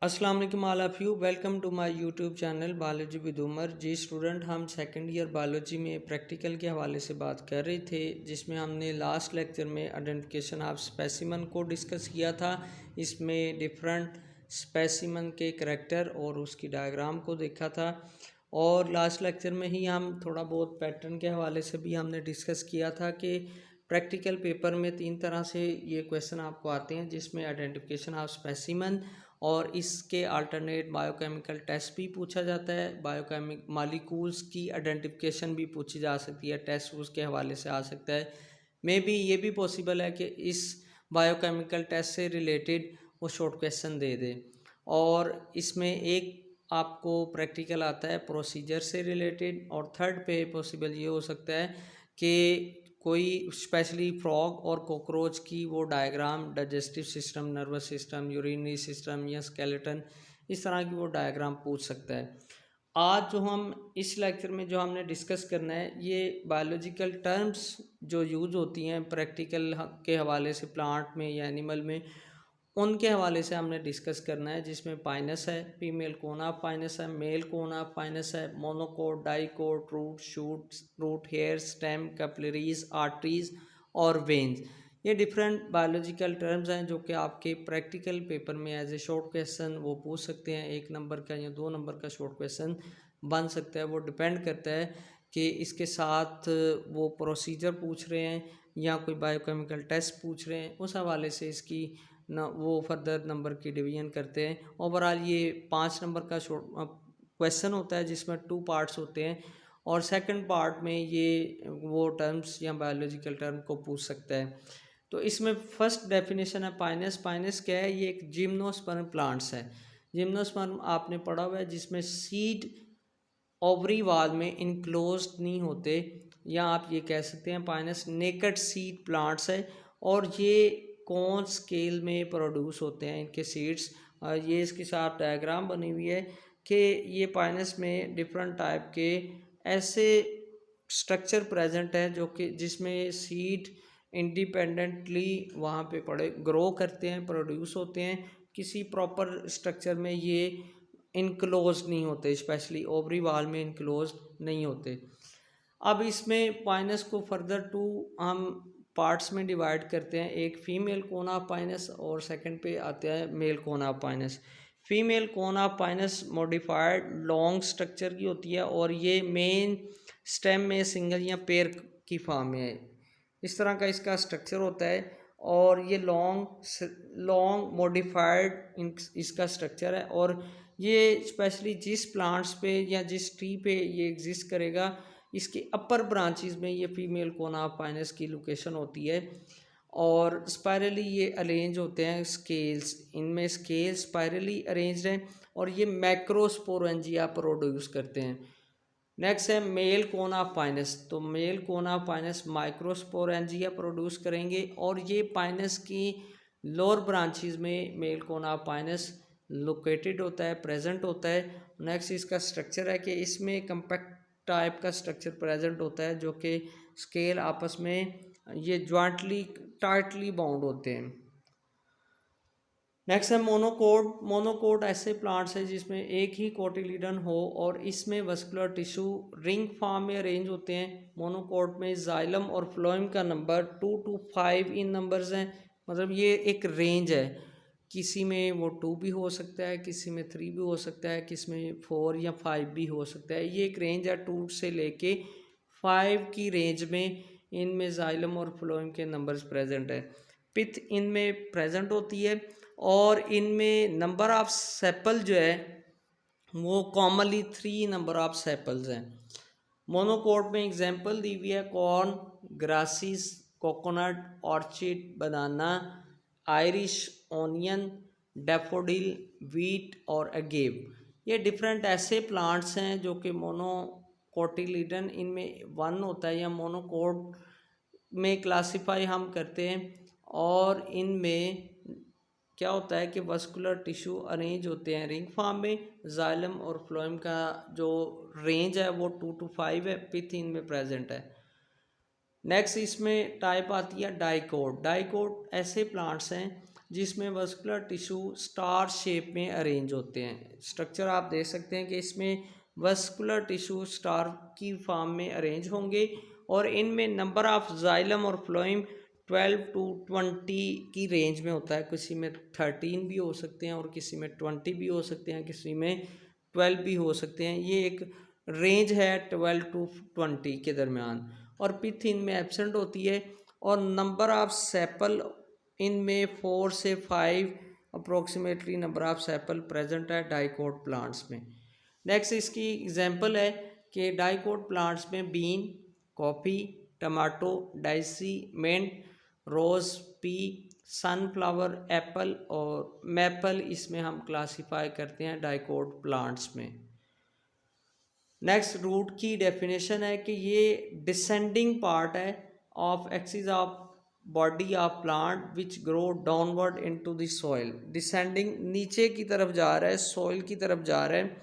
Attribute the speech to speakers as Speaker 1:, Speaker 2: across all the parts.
Speaker 1: अस्सलाम वालेकुम all of you. Welcome to my YouTube channel biology with Umar. जी student, हम सेकंड ईयर बायोलॉजी में प्रैक्टिकल के हवाले से बात कर रहे थे, जिसमें हमने लास्ट लेक्चर में आइडेंटिफिकेशन ऑफ स्पेसिमन को डिस्कस किया था। इसमें डिफरेंट स्पेसिमन के करैक्टर और उसकी डायग्राम को देखा था। और लास्ट लेक्चर में ही हम थोड़ा बहुत पैटर्न के हवाले से भी हमने डिस्कस किया था कि प्रैक्टिकल पेपर में 3 तरह से ये क्वेश्चन आपको आते हैं, जिसमें आइडेंटिफिकेशन ऑफ स्पेसिमन और इसके अल्टरनेट बायोकेमिकल टेस्ट भी पूछा जाता है। बायोकेमिक मालिकूल्स की आइडेंटिफिकेशन भी पूछी जा सकती है, टेस्ट उसके हवाले से आ सकता है। मे बी ये भी पॉसिबल है कि इस बायोकेमिकल टेस्ट से रिलेटेड वो शॉर्ट क्वेश्चन दे दे। और इसमें एक आपको प्रैक्टिकल आता है प्रोसीजर से रिलेटेड, और थर्ड पे पॉसिबल ये हो सकता है कि कोई स्पेशली फ्रॉग और कॉकरोच की वो diagram, digestive system, nervous system, urinary system या स्केलेटन, इस तरह की वो डायग्राम पूछ सकता है। आज जो हम इस लेक्चर में जो हमने डिस्कस करना है, ये बायोलॉजिकल टर्म्स जो यूज़ होती हैं प्रैक्टिकल के हवाले से प्लांट में या एनिमल में, उनके हवाले से हमने डिस्कस करना है। जिसमें पाइनस है, फीमेल कोन ऑफ पाइनस है, मेल कोन ऑफ पाइनस है, monocot, dicot, root, shoot, root hair, stem, capillaries, arteries और वेन्स। ये डिफरेंट बायोलॉजिकल टर्म्स हैं जो कि आपके प्रैक्टिकल पेपर में एज ए शॉर्ट क्वेश्चन वो पूछ सकते हैं। 1 नंबर का या 2 नंबर का शॉर्ट क्वेश्चन बन सकता है। वो डिपेंड करता है कि इसके साथ वो प्रोसीजर पूछ रहे हैं या कोई बायोकेमिकल टेस्ट पूछ रहे हैं, उस हवाले से इसकी ना वो फर्दर नंबर की डिवीजन करते हैं। ओवरऑल ये 5 नंबर का शॉर्ट क्वेश्चन होता है, जिसमें 2 पार्ट्स होते हैं, और सेकंड पार्ट में ये वो टर्म्स या बायोलॉजिकल टर्म को पूछ सकता है। तो इसमें फर्स्ट डेफिनेशन है पाइनस। पाइनस क्या है? ये एक जिम्नोस्पर्म प्लांट्स है। जिम्नोस्पर्म आपने पढ़ा हुआ है, जिसमें सीड ओवरी वाल में इनक्लोज नहीं होते, या आप ये कह सकते हैं पाइनस नेकेड सीड प्लांट्स है। और ये कौन स्केल में प्रोड्यूस होते हैं इनके सीड्स। ये इसके साथ डायग्राम बनी हुई है कि ये पाइनस में डिफरेंट टाइप के ऐसे स्ट्रक्चर प्रेजेंट है जो कि जिसमें सीड इंडिपेंडेंटली वहाँ पे पड़े ग्रो करते हैं, प्रोड्यूस होते हैं। किसी प्रॉपर स्ट्रक्चर में ये इनक्लोज नहीं होते, स्पेशली ओवरी वाल में इनक्लोज नहीं होते। अब इसमें पाइनस को फर्दर 2 हम पार्ट्स में डिवाइड करते हैं। एक फीमेल कोन ऑफ पाइनस और सेकंड पे आता है male cone of Pinus. Female cone of Pinus modified long structure की होती है, और ये मेन स्टेम में सिंगल या पेयर की फॉर्म में है। इस तरह का इसका स्ट्रक्चर होता है, और ये लॉन्ग मॉडिफाइड इसका स्ट्रक्चर है। और ये स्पेशली जिस प्लांट्स पे या जिस ट्री पे ये एग्जिस्ट करेगा, इसके अपर ब्रांचेस में ये फीमेल कोन ऑफ पाइनस की लोकेशन होती है। और स्पायरली ये अरेंज होते हैं स्केल्स, इनमें स्केल स्पायरली अरेंज्ड हैं, और ये मैक्रोस्पोरेंजिया प्रोड्यूस करते हैं। नेक्स्ट है मेल कोन ऑफ पाइनस। तो mail cone of Pinus microsporangia produce करेंगे, और ये पाइनस की लोअर ब्रांचेस में mail cone of Pinus located होता है, प्रेजेंट होता है। नेक्स्ट इसका स्ट्रक्चर है कि इसमें कम्पैक्ट टाइप का स्ट्रक्चर प्रेजेंट होता है, जो कि स्केल आपस में ये ज्वाइंटली टाइटली बाउंड होते हैं। नेक्स्ट है मोनोकोट। मोनोकोट ऐसे प्लांट्स है जिसमें एक ही कोटिलीडन हो, और इसमें वस्कुलर टिश्यू रिंग फॉर्म में अरेंज होते हैं। मोनोकोट में जाइलम और फ्लोएम का नंबर 2 to 5 इन नंबर्स हैं। मतलब ये एक रेंज है, किसी में वो 2 भी हो सकता है, किसी में 3 भी हो सकता है, किसी में 4 या 5 भी हो सकता है। ये एक रेंज है 2 से लेके 5 की रेंज में इनमें जाइलम और फ्लोएम के नंबर्स प्रेजेंट है। पिथ इनमें प्रेजेंट होती है, और इनमें नंबर ऑफ सेपल जो है वो कॉमनली 3 नंबर ऑफ सेपल्स हैं। मोनोकोट में एग्जांपल दी हुई है कॉर्न, ग्रासिस, कोकोनट, ऑर्चिड, बनाना, आयरिश, ओनियन, डैफोडिल, वीट और अगेव। ये डिफरेंट ऐसे प्लांट्स हैं जो कि मोनोकोटिलीडन इनमें 1 होता है, या मोनोकोट में क्लासिफाई हम करते हैं। और इनमें क्या होता है कि वस्कुलर टिश्यू अरेंज होते हैं रिंग फॉर्म में। जाइलम और फ्लोएम का जो रेंज है वो 2 to 5 है। पिथ इनमें प्रेजेंट है। नेक्स्ट इसमें टाइप आती है डाइकोट। डाइकोट ऐसे प्लांट्स हैं जिसमें वस्कुलर टिश्यू स्टार शेप में अरेंज होते हैं। स्ट्रक्चर आप देख सकते हैं कि इसमें वस्कुलर टिश्यू स्टार की फॉर्म में अरेंज होंगे और इनमें नंबर ऑफ जाइलम और फ्लोएम 12 to 20 की रेंज में होता है। किसी में 13 भी हो सकते हैं और किसी में 20 भी हो सकते हैं, किसी में 12 भी हो सकते हैं। ये एक रेंज है 12 to 20 के दरमियान। और पिथ इनमें एब्सेंट होती है और नंबर ऑफ सेपल इनमें 4 से 5 approximately number of sepal present है डाइकोट प्लांट्स में। नेक्स्ट इसकी एग्जांपल है कि डाइकोट प्लांट्स में bean, coffee, tomato, daisy, mint, rose, pea, sunflower, apple और मैपल इसमें हम क्लासीफाई करते हैं डाइकोट प्लांट्स में। नेक्स्ट रूट की डेफिनेशन है कि ये डिसेंडिंग पार्ट है of axis of body of plant which grow downward into the soil. Descending नीचे की तरफ जा रहा है, सॉइल की तरफ जा रहा है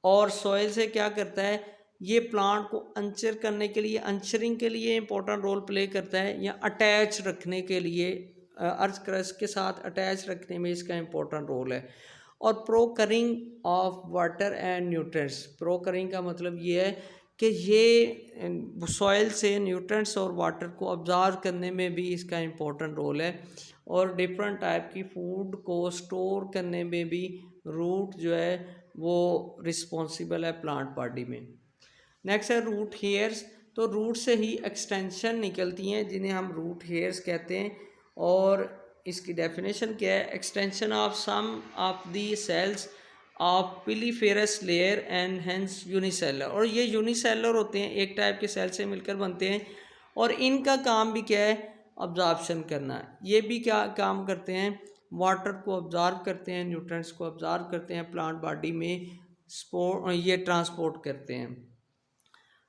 Speaker 1: और सॉइल से क्या करता है, ये प्लांट को अंचर करने के लिए, अंचरिंग के लिए इंपॉर्टेंट रोल प्ले करता है या अटैच रखने के लिए, अर्थ क्रस्ट के साथ अटैच रखने में इसका इंपॉर्टेंट रोल है। और प्रोकरिंग ऑफ वाटर एंड न्यूट्रिएंट्स, प्रोकरिंग का मतलब ये है कि ये सॉइल से न्यूट्रिएंट्स और वाटर को ऑब्जर्व करने में भी इसका इम्पोर्टेंट रोल है और डिफरेंट टाइप की फूड को स्टोर करने में भी रूट जो है वो रिस्पॉन्सिबल है प्लांट बॉडी में। नेक्स्ट है रूट हेयर्स। तो रूट से ही एक्सटेंशन निकलती हैं जिन्हें हम रूट हेयर्स कहते हैं और इसकी डेफिनेशन क्या है, extension of sum of the cells of piliferous layer and hence unicellular. और ये यूनिसेलर होते हैं, एक टाइप के सेल से मिलकर बनते हैं और इनका काम भी क्या है, ऑब्जॉर्प्शन करना है। ये भी क्या काम करते हैं, वाटर को ऑब्जर्व करते हैं, न्यूट्रिएंट्स को ऑब्जर्व करते हैं, प्लांट बॉडी में ये ट्रांसपोर्ट करते हैं।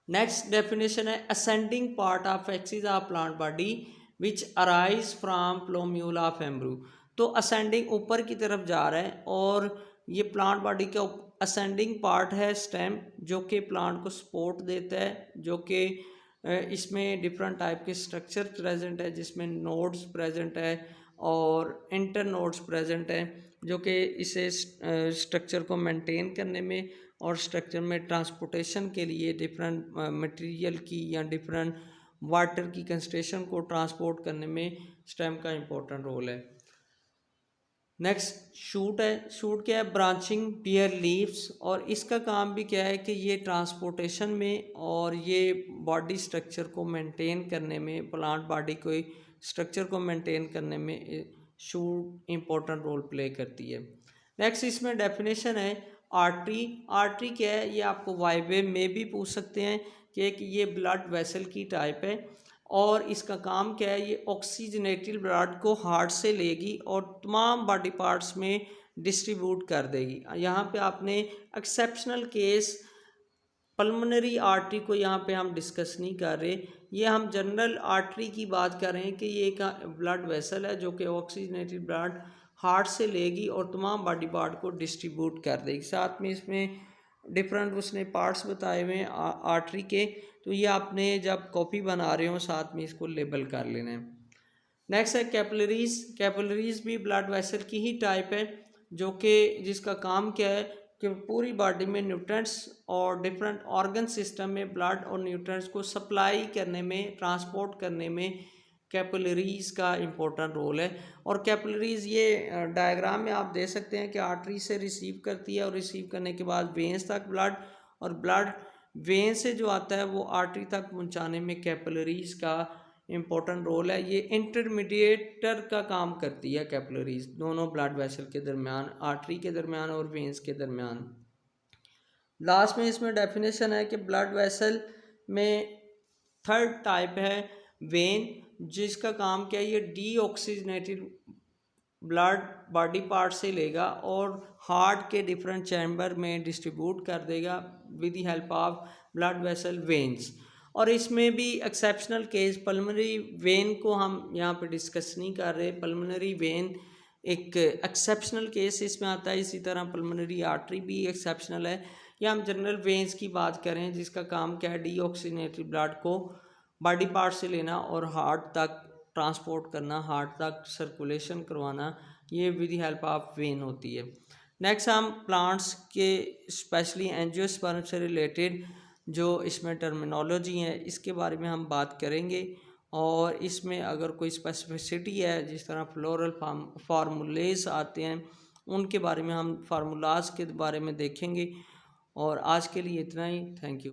Speaker 1: नेक्स्ट डेफिनेशन है ascending part of axis of plant body which arise from plumule of embryo. तो असेंडिंग ऊपर की तरफ जा रहा है और ये प्लांट बॉडी का असेंडिंग पार्ट है स्टेम, जो कि प्लांट को सपोर्ट देता है, जो कि इसमें डिफरेंट टाइप के स्ट्रक्चर प्रेजेंट है जिसमें नोड्स प्रेजेंट है और इंटर नोड्स प्रेजेंट है, जो कि इसे स्ट्रक्चर को मेंटेन करने में और स्ट्रक्चर में ट्रांसपोर्टेशन के लिए डिफरेंट मटेरियल की या डिफरेंट वाटर की कंसंट्रेशन को ट्रांसपोर्ट करने में स्टेम का इम्पोर्टेंट रोल है। नेक्स्ट शूट है। शूट क्या है, ब्रांचिंग पियर लीव्स, और इसका काम भी क्या है कि ये ट्रांसपोर्टेशन में और ये बॉडी स्ट्रक्चर को मेंटेन करने में, प्लांट बॉडी को स्ट्रक्चर को मेंटेन करने में शूट इम्पोर्टेंट रोल प्ले करती है। नेक्स्ट इसमें डेफिनेशन है आर्टरी। आर्टरी क्या है, ये आपको वाइवे में भी पूछ सकते हैं कि एक ये ब्लड वेसल की टाइप है और इसका काम क्या है, ये ऑक्सीजनेटेड ब्लड को हार्ट से लेगी और तमाम बॉडी पार्ट्स में डिस्ट्रीब्यूट कर देगी। यहाँ पे आपने एक्सेप्शनल केस पल्मोनरी आर्टरी को यहाँ पे हम डिस्कस नहीं कर रहे, ये हम जनरल आर्टरी की बात कर रहे हैं कि ये एक ब्लड वेसल है जो कि ऑक्सीजनेटेड ब्लड हार्ट से लेगी और तमाम बॉडी पार्ट को डिस्ट्रीब्यूट कर देगी। साथ में इसमें डिफरेंट उसने पार्ट्स बताए हुए हैं आर्टरी के, तो ये आपने जब कॉपी बना रहे हो साथ में इसको लेबल कर लेना है। नेक्स्ट है कैपिलरीज। कैपिलरीज भी ब्लड वेसल की ही टाइप है जो कि जिसका काम क्या है कि पूरी बॉडी में न्यूट्रिएंट्स और डिफरेंट ऑर्गन सिस्टम में ब्लड और न्यूट्रिएंट्स को सप्लाई करने में, ट्रांसपोर्ट करने में कैपिलरीज का इम्पोर्टेंट रोल है। और कैपिलरीज ये डायग्राम में आप देख सकते हैं कि आर्टरी से रिसीव करती है और रिसीव करने के बाद वेन्स तक ब्लड, और ब्लड वेन से जो आता है वो आर्टरी तक पहुंचाने में कैपिलरीज का इम्पोर्टेंट रोल है। ये इंटरमीडिएटर का काम करती है कैपिलरीज, दोनों ब्लड वेसल के दरमियान, आर्टरी के दरमियान और वेन्स के दरमियान। लास्ट में इसमें डेफिनेशन है कि ब्लड वेसल में थर्ड टाइप है वेन, जिसका काम क्या है, ये डीऑक्सीजनेटेड ब्लड बॉडी पार्ट से लेगा और हार्ट के डिफरेंट चैम्बर में डिस्ट्रीब्यूट कर देगा with the help of blood vessel veins. और इसमें भी एक्सेप्शनल केस पल्मोनरी वेन को हम यहाँ पे डिस्कस नहीं कर रहे। पल्मोनरी वेन एक एक्सेप्शनल केस इसमें आता है, इसी तरह पल्मोनरी आर्टरी भी एक्सेप्शनल है। या हम जनरल वेन्स की बात करें जिसका काम क्या है, डीऑक्सीजनेटेड ब्लड को बॉडी पार्ट से लेना और हार्ट तक ट्रांसपोर्ट करना, हार्ट तक सर्कुलेशन करवाना, ये with the help of when होती है। नेक्स्ट हम प्लांट्स के स्पेशली एंजियोस्पर्म से रिलेटेड जो इसमें टर्मिनोलॉजी है इसके बारे में हम बात करेंगे, और इसमें अगर कोई स्पेसिफिसिटी है जिस तरह फ्लोरल फार्मूलेस आते हैं उनके बारे में हम फार्मूलाज के बारे में देखेंगे। और आज के लिए इतना ही। Thank you.